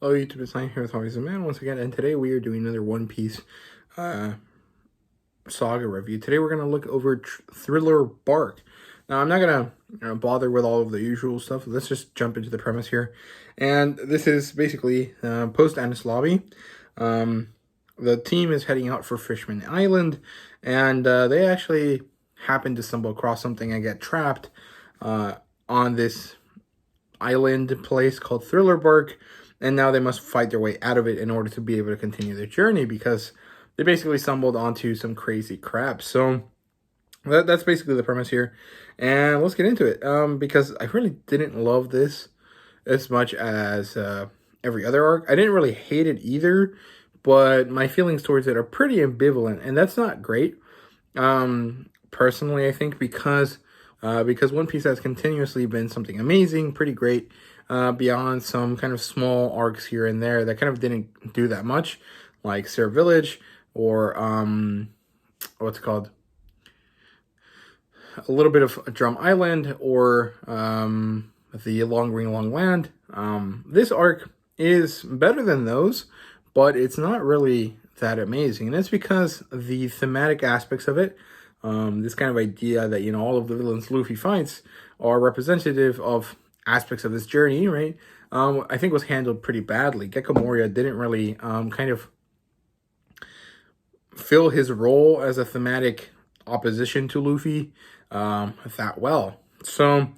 Hello YouTube, it's Sign here with always a man once again, and today we are doing another One Piece Saga review. Today we're going to look over Thriller Bark. Now I'm not going to bother with all of the usual stuff. Let's just jump into the premise here. And this is basically post-Anis Lobby. The team is heading out for Fishman Island, and they actually happen to stumble across something and get trapped on this island place called Thriller Bark. And now they must fight their way out of it in order to be able to continue their journey, because they basically stumbled onto some crazy crap. So that's basically the premise here. And let's get into it. Because I really didn't love this as much as every other arc. I didn't really hate it either, but my feelings towards it are pretty ambivalent. And that's not great. Personally, I think because One Piece has continuously been something amazing, pretty great, beyond some kind of small arcs here and there that kind of didn't do that much, like Sir Village or what's it called? A little bit of Drum Island or the Long Ring Long Land. This arc is better than those, but it's not really that amazing, and it's because the thematic aspects of it, this kind of idea that, you know, all of the villains Luffy fights are representative of aspects of this journey, right? I think was handled pretty badly. Gecko Moria didn't really kind of fill his role as a thematic opposition to Luffy that well. So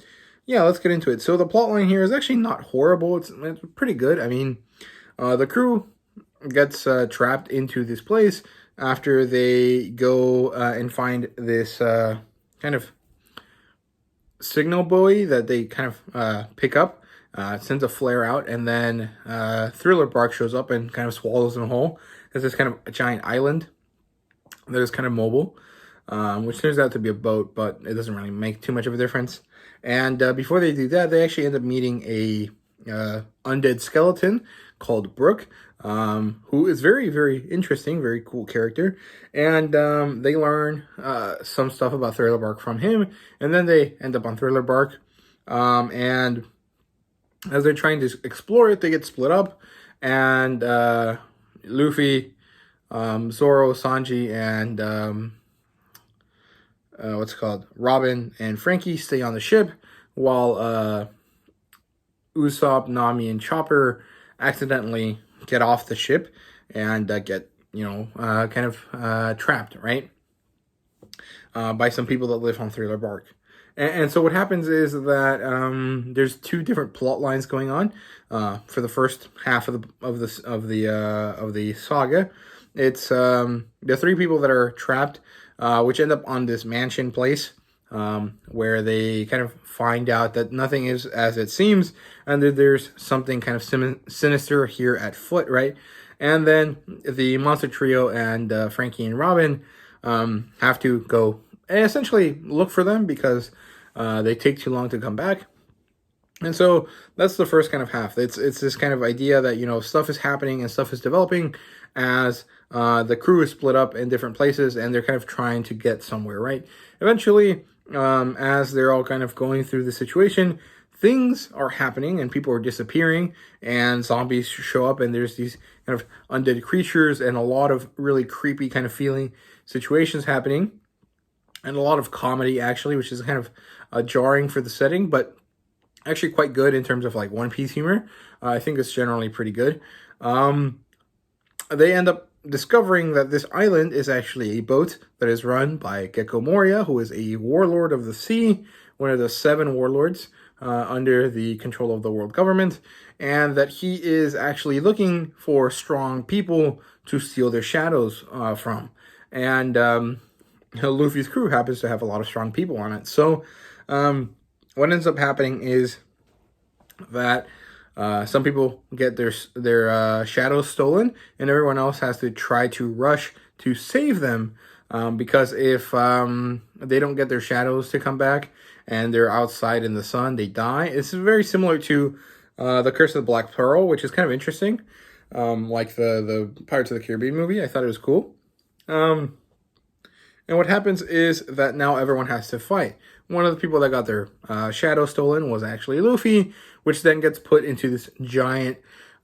yeah, let's get into it. So the plotline here is actually not horrible. It's pretty good. I mean, the crew gets trapped into this place after they go and find this kind of signal buoy that they kind of pick up, sends a flare out, and then Thriller Bark shows up and kind of swallows them whole. There's this kind of a giant island that is kind of mobile, which turns out to be a boat, but it doesn't really make too much of a difference. And before they do that, they actually end up meeting a undead skeleton called Brook, who is very, very interesting, very cool character. And they learn some stuff about Thriller Bark from him, and then they end up on Thriller Bark. And as they're trying to explore it, they get split up, and Luffy, Zoro, Sanji, and what's it called? Robin and Frankie stay on the ship, while Usopp, Nami, and Chopper accidentally get off the ship and get, you know, kind of trapped, right? By some people that live on Thriller Bark. And so what happens is that there's two different plot lines going on for the first half of the saga. It's the three people that are trapped, which end up on this mansion place, where they kind of find out that nothing is as it seems, and that there's something kind of sinister here at foot, right? And then the monster trio and Frankie and Robin have to go and essentially look for them, because they take too long to come back. And so that's the first kind of half. It's this kind of idea that, you know, stuff is happening and stuff is developing as the crew is split up in different places, and they're kind of trying to get somewhere, right? Eventually, as they're all kind of going through the situation, things are happening and people are disappearing, and zombies show up, and there's these kind of undead creatures and a lot of really creepy kind of feeling situations happening, and a lot of comedy actually, which is kind of jarring for the setting, but actually quite good in terms of like One Piece humor. I think it's generally pretty good. They end up discovering that this island is actually a boat that is run by Gecko Moria, who is a warlord of the sea, one of the 7 warlords under the control of the world government, and that he is actually looking for strong people to steal their shadows from. And Luffy's crew happens to have a lot of strong people on it. So what ends up happening is that some people get their shadows stolen, and everyone else has to try to rush to save them, because if they don't get their shadows to come back and they're outside in the sun, they die. It's very similar to the Curse of the Black Pearl, which is kind of interesting, like the Pirates of the Caribbean movie. I thought it was cool. And what happens is that now everyone has to fight. One of the people that got their shadow stolen was actually Luffy, which then gets put into this giant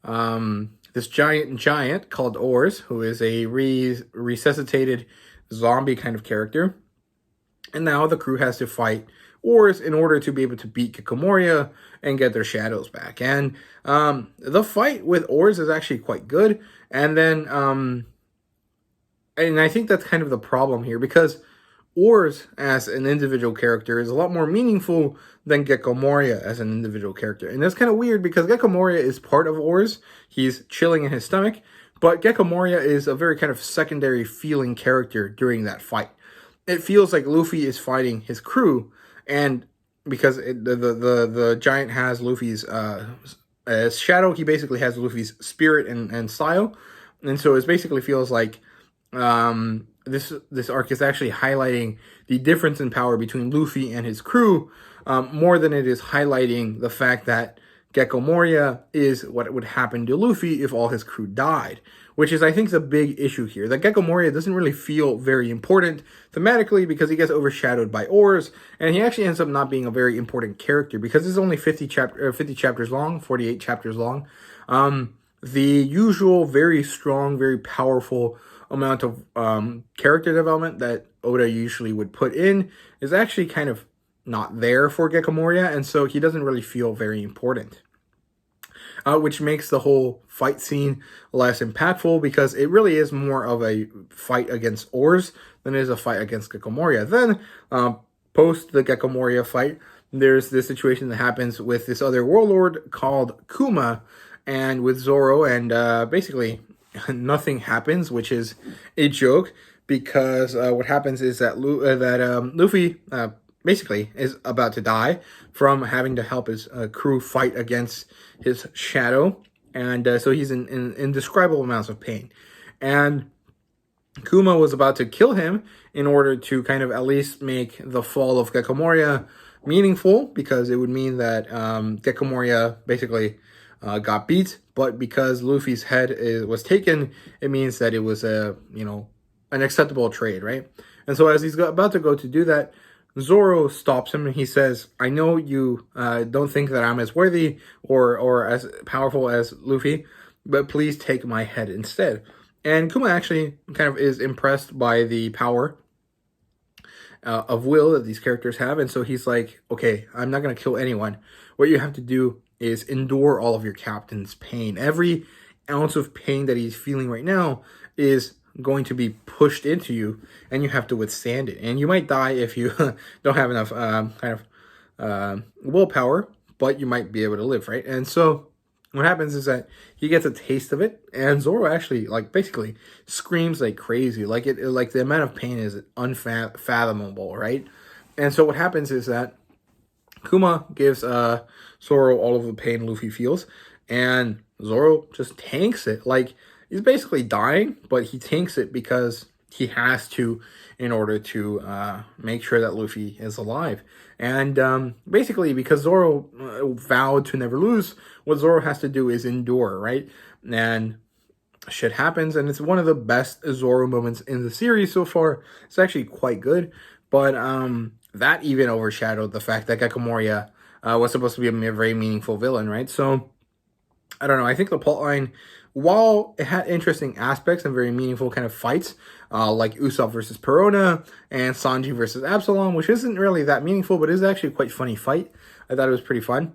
this giant called Ors, who is a resuscitated zombie kind of character. And now the crew has to fight Ors in order to be able to beat Kikomoria and get their shadows back. And the fight with Ors is actually quite good. And then, and I think that's kind of the problem here, because Ors as an individual character is a lot more meaningful than Gecko Moria as an individual character. And that's kind of weird because Gecko Moria is part of Ors. He's chilling in his stomach. But Gecko Moria is a very kind of secondary feeling character during that fight. It feels like Luffy is fighting his crew. And because the giant has Luffy's shadow, he basically has Luffy's spirit and style. And so it basically feels like this arc is actually highlighting the difference in power between Luffy and his crew, more than it is highlighting the fact that Gecko Moria is what would happen to Luffy if all his crew died, which is, I think, the big issue here. That Gecko Moria doesn't really feel very important thematically because he gets overshadowed by Ors, and he actually ends up not being a very important character because it's only 50 chapters long, 48 chapters long. The usual very strong, very powerful amount of character development that Oda usually would put in is actually kind of not there for Gecko Moria, and so he doesn't really feel very important. Which makes the whole fight scene less impactful because it really is more of a fight against Ors than it is a fight against Gecko Moria. Then, post the Gecko Moria fight, there's this situation that happens with this other warlord called Kuma and with Zoro, and basically nothing happens, which is a joke because what happens is that Luffy basically is about to die from having to help his crew fight against his shadow, and so he's in indescribable amounts of pain. And Kuma was about to kill him in order to kind of at least make the fall of Gecko Moria meaningful, because it would mean that Gecko Moria basically got beat, but because Luffy's head was taken, it means that it was an acceptable trade, right? And so as he's about to go to do that, Zoro stops him and he says, I know you don't think that I'm as worthy or as powerful as Luffy, but please take my head instead. And Kuma actually kind of is impressed by the power of will that these characters have. And so he's like, okay, I'm not going to kill anyone. What you have to do is endure all of your captain's pain. Every ounce of pain that he's feeling right now is going to be pushed into you, and you have to withstand it. And you might die if you don't have enough willpower, but you might be able to live, right? And so what happens is that he gets a taste of it, and Zoro actually basically screams like crazy, like the amount of pain is unfathomable, right? And so what happens is that Kuma gives Zoro all of the pain Luffy feels, and Zoro just tanks it. Like, he's basically dying, but he tanks it because he has to in order to make sure that Luffy is alive. And basically, because Zoro vowed to never lose, what Zoro has to do is endure, right? And shit happens, and it's one of the best Zoro moments in the series so far. It's actually quite good, but that even overshadowed the fact that Gecko Moria was supposed to be a very meaningful villain, right? So, I don't know, I think the plotline, while it had interesting aspects and very meaningful kind of fights, like Usopp versus Perona and Sanji versus Absalom, which isn't really that meaningful, but is actually a quite funny fight. I thought it was pretty fun.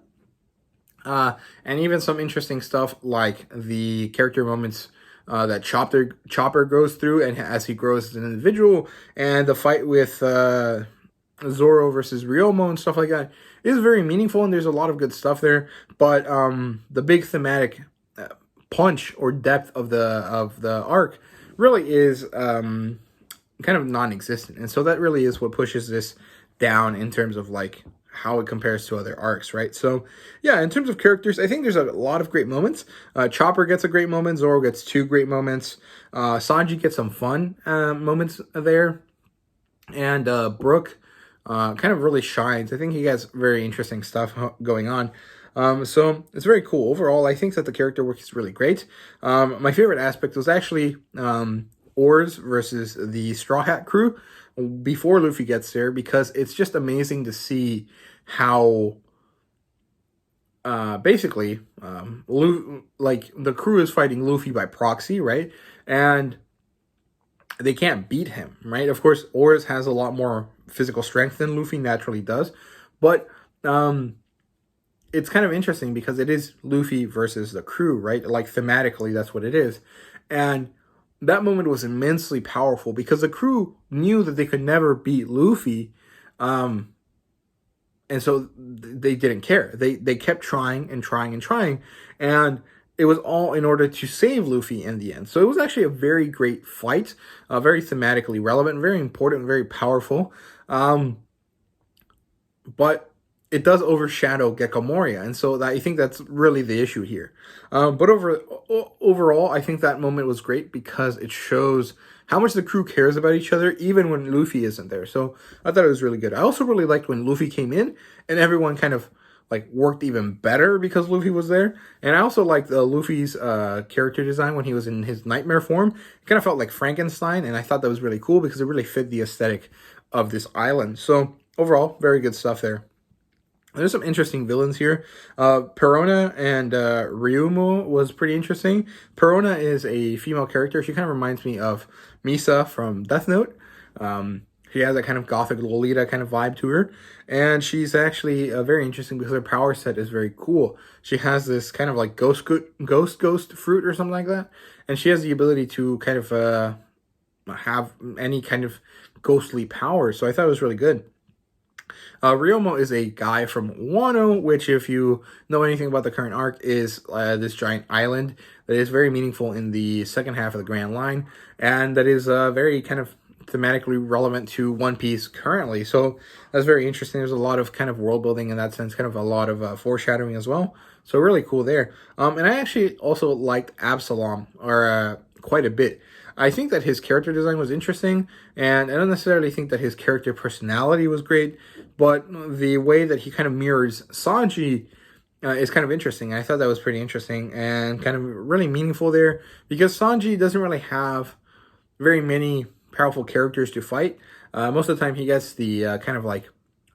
And even some interesting stuff like the character moments that Chopper goes through, and as he grows as an individual, and the fight with Zoro versus Ryomo and stuff like that is very meaningful, and there's a lot of good stuff there. But the big thematic punch or depth of the arc really is kind of non-existent, and so that really is what pushes this down in terms of like how it compares to other arcs, right? So yeah, in terms of characters, I think there's a lot of great moments. Chopper gets a great moment, Zoro gets 2 great moments, Sanji gets some fun moments there, and Brook kind of really shines. I think he has very interesting stuff going on. So it's very cool. Overall, I think that the character work is really great. My favorite aspect was actually Ors versus the Straw Hat crew before Luffy gets there, because it's just amazing to see how basically, like the crew is fighting Luffy by proxy, right? And they can't beat him, right? Of course, Oars has a lot more physical strength than Luffy naturally does, but it's kind of interesting because it is Luffy versus the crew, right? Like thematically, that's what it is. And that moment was immensely powerful because the crew knew that they could never beat Luffy. And so they didn't care. They kept trying and trying and trying. And it was all in order to save Luffy in the end. So it was actually a very great fight, very thematically relevant, very important, very powerful. But it does overshadow Gecko Moria, and so I think that's really the issue here. But overall, I think that moment was great because it shows how much the crew cares about each other, even when Luffy isn't there. So I thought it was really good. I also really liked when Luffy came in and everyone kind of like worked even better because Luffy was there. And I also liked Luffy's character design when he was in his nightmare form. It kind of felt like Frankenstein, and I thought that was really cool because it really fit the aesthetic of this island. So overall, very good stuff there. There's some interesting villains here. Perona and Ryumo was pretty interesting. Perona is a female character. She kind of reminds me of Misa from Death Note. She has that kind of gothic Lolita kind of vibe to her. And she's actually very interesting because her power set is very cool. She has this kind of like ghost fruit or something like that. And she has the ability to kind of have any kind of ghostly power. So I thought it was really good. Ryomo is a guy from Wano, which, if you know anything about the current arc, is this giant island that is very meaningful in the second half of the Grand Line, and that is very kind of thematically relevant to One Piece currently. So that's very interesting. There's a lot of kind of world building in that sense, kind of a lot of foreshadowing as well. So really cool there. And I actually also liked Absalom quite a bit. I think that his character design was interesting, and I don't necessarily think that his character personality was great, but the way that he kind of mirrors Sanji is kind of interesting. I thought that was pretty interesting and kind of really meaningful there, because Sanji doesn't really have very many powerful characters to fight. Most of the time he gets the kind of like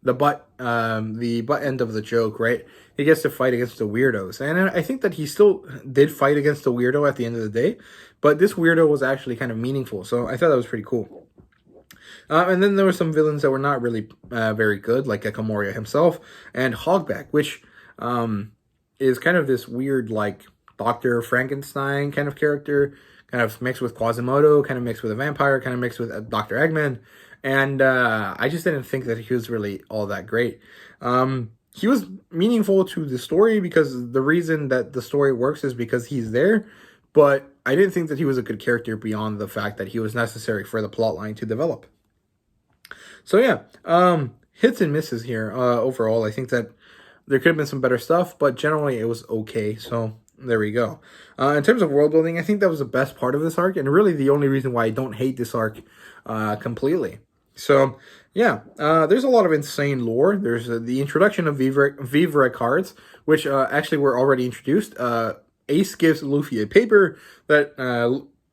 the butt end of the joke, right? He gets to fight against the weirdos. And I think that he still did fight against the weirdo at the end of the day, but this weirdo was actually kind of meaningful. So I thought that was pretty cool. And then there were some villains that were not really very good, like Gecko Moria himself and Hogback, which is kind of this weird, like, Dr. Frankenstein kind of character, kind of mixed with Quasimodo, kind of mixed with a vampire, kind of mixed with Dr. Eggman. And I just didn't think that he was really all that great. He was meaningful to the story because the reason that the story works is because he's there, but I didn't think that he was a good character beyond the fact that he was necessary for the plotline to develop. So yeah, hits and misses here. Overall, I think that there could have been some better stuff, but generally it was okay. So there we go. In terms of world building, I think that was the best part of this arc, and really the only reason why I don't hate this arc completely. So yeah, there's a lot of insane lore. There's the introduction of Vivre cards, which actually were already introduced. Ace gives Luffy a paper that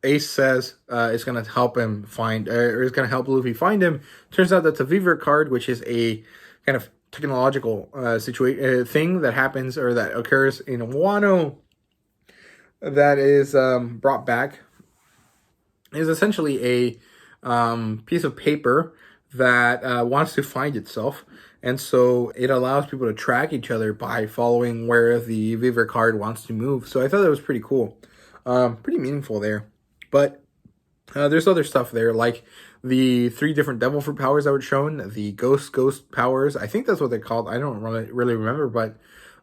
Ace says is going to help him find, or is going to help Luffy find him. Turns out that's a Vivre card, which is a kind of technological thing that happens, or that occurs in Wano, that is brought back. Is essentially a piece of paper that wants to find itself, and so it allows people to track each other by following where the Vivre card wants to move. So I thought that was pretty cool, pretty meaningful there. But there's other stuff there, like the 3 different devil fruit powers that were shown, the ghost powers. I think that's what they're called. I don't really remember, but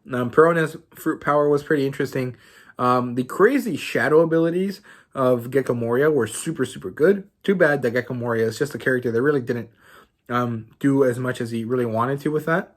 Perona's fruit power was pretty interesting. The crazy shadow abilities of Gecko Moria were super, super good. Too bad that Gecko Moria is just a character that really didn't do as much as he really wanted to with that.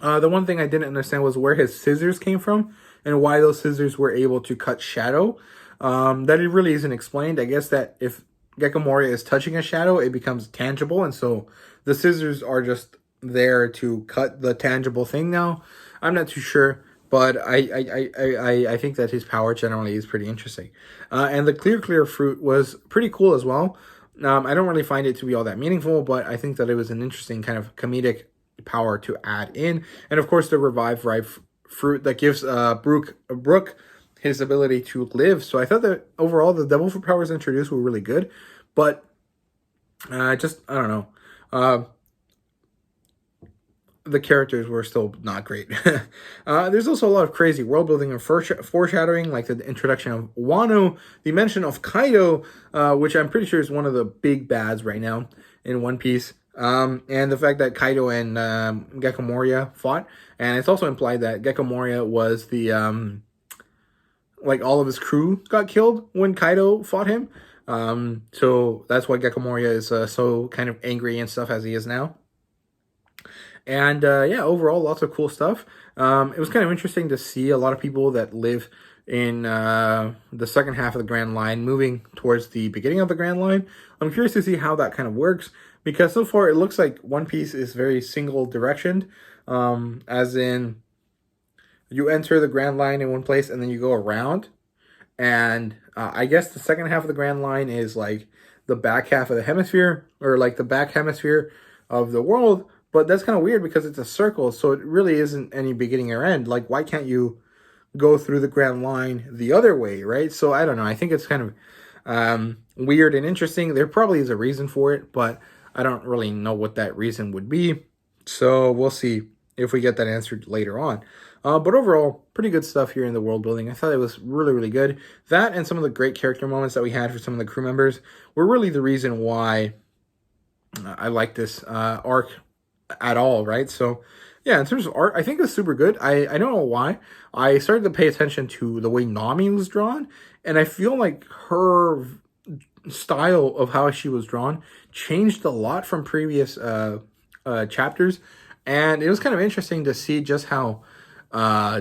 The one thing I didn't understand was where his scissors came from and why those scissors were able to cut shadow. That it really isn't explained. I guess that if Gecko Moria is touching a shadow, it becomes tangible, and so the scissors are just there to cut the tangible thing now. I'm not too sure, but I think that his power generally is pretty interesting. And the clear fruit was pretty cool as well. I don't really find it to be all that meaningful, but I think that it was an interesting kind of comedic power to add in. And of course, the revive fruit that gives Brook his ability to live. So I thought that overall the devil fruit powers introduced were really good, but I don't know. The characters were still not great. There's also a lot of crazy world building and foreshadowing, like the introduction of Wano, the mention of Kaido, which I'm pretty sure is one of the big bads right now in One Piece, and the fact that Kaido and Gecko Moria fought, and it's also implied that Gecko Moria was the like all of his crew got killed when Kaido fought him, so that's why Gecko Moria is so kind of angry and stuff as he is now. And yeah, overall, lots of cool stuff. It was kind of interesting to see a lot of people that live in the second half of the Grand Line moving towards the beginning of the Grand Line. I'm curious to see how that kind of works, because so far it looks like One Piece is very single directioned, as in you enter the Grand Line in one place and then you go around. And I guess the second half of the Grand Line is like the back half of the hemisphere, or like the back hemisphere of the world. But that's kind of weird because it's a circle, so it really isn't any beginning or end. Like, why can't you go through the Grand Line the other way, right? So I don't know. I think it's kind of weird and interesting. There probably is a reason for it, but I don't really know what that reason would be. So we'll see if we get that answered later on. But overall, pretty good stuff here in the world building. I thought it was really, really good. That and some of the great character moments that we had for some of the crew members were really the reason why I like this arc at all, right? So yeah, in terms of art, I think it's super good. I don't know why. I started to pay attention to the way Nami was drawn, and I feel like her style of how she was drawn changed a lot from previous chapters, and it was kind of interesting to see just how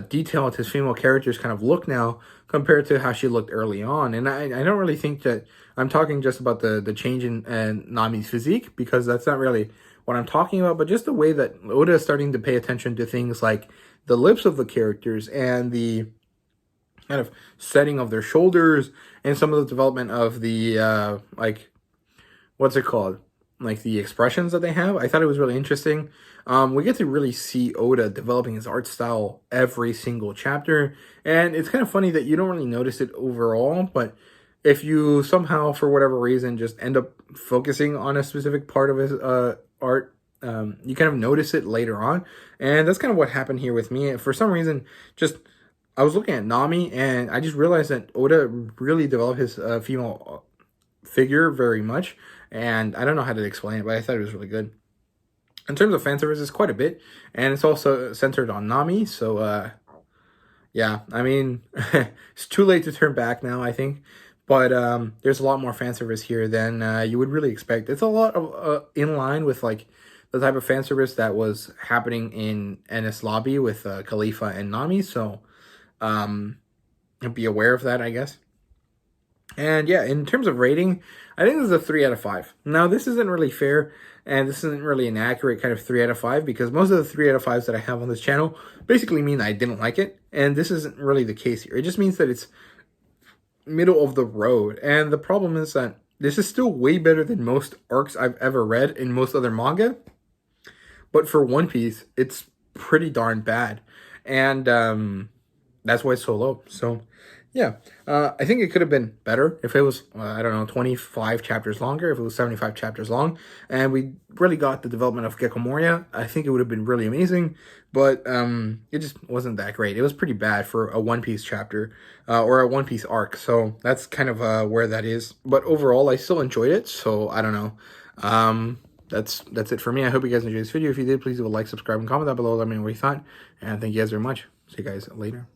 detailed his female characters kind of look now compared to how she looked early on. And I don't really think that I'm talking just about the change in Nami's physique, because that's not really what I'm talking about, but just the way that Oda is starting to pay attention to things like the lips of the characters and the kind of setting of their shoulders and some of the development of the, like, what's it called? Like the expressions that they have. I thought it was really interesting. We get to really see Oda developing his art style every single chapter. And it's kind of funny that you don't really notice it overall, but if you somehow, for whatever reason, just end up focusing on a specific part of his art, you kind of notice it later on. And that's kind of what happened here with me. For some reason, I was looking at Nami and I just realized that Oda really developed his female figure very much. And I don't know how to explain it, but I thought it was really good. In terms of fan service, it's quite a bit. And it's also centered on Nami. So, yeah, I mean, it's too late to turn back now, I think. But there's a lot more fan service here than you would really expect. It's a lot of in line with like the type of fan service that was happening in Enies Lobby with Khalifa and Nami. So be aware of that, I guess. And yeah, in terms of rating, I think this is a 3 out of 5. Now, this isn't really fair, and this isn't really an accurate kind of 3 out of 5, because most of the 3 out of 5s that I have on this channel basically mean I didn't like it, and this isn't really the case here. It just means that it's middle of the road, and the problem is that this is still way better than most arcs I've ever read in most other manga, but for One Piece, it's pretty darn bad, and that's why it's so low. So yeah, I think it could have been better if it was, I don't know, 25 chapters longer, if it was 75 chapters long, and we really got the development of Gecko Moria. I think it would have been really amazing, but it just wasn't that great. It was pretty bad for a One Piece chapter, or a One Piece arc, so that's kind of where that is. But overall, I still enjoyed it, so I don't know. That's it for me. I hope you guys enjoyed this video. If you did, please do a like, subscribe, and comment down below. Let me know what you thought, and thank you guys very much. See you guys later.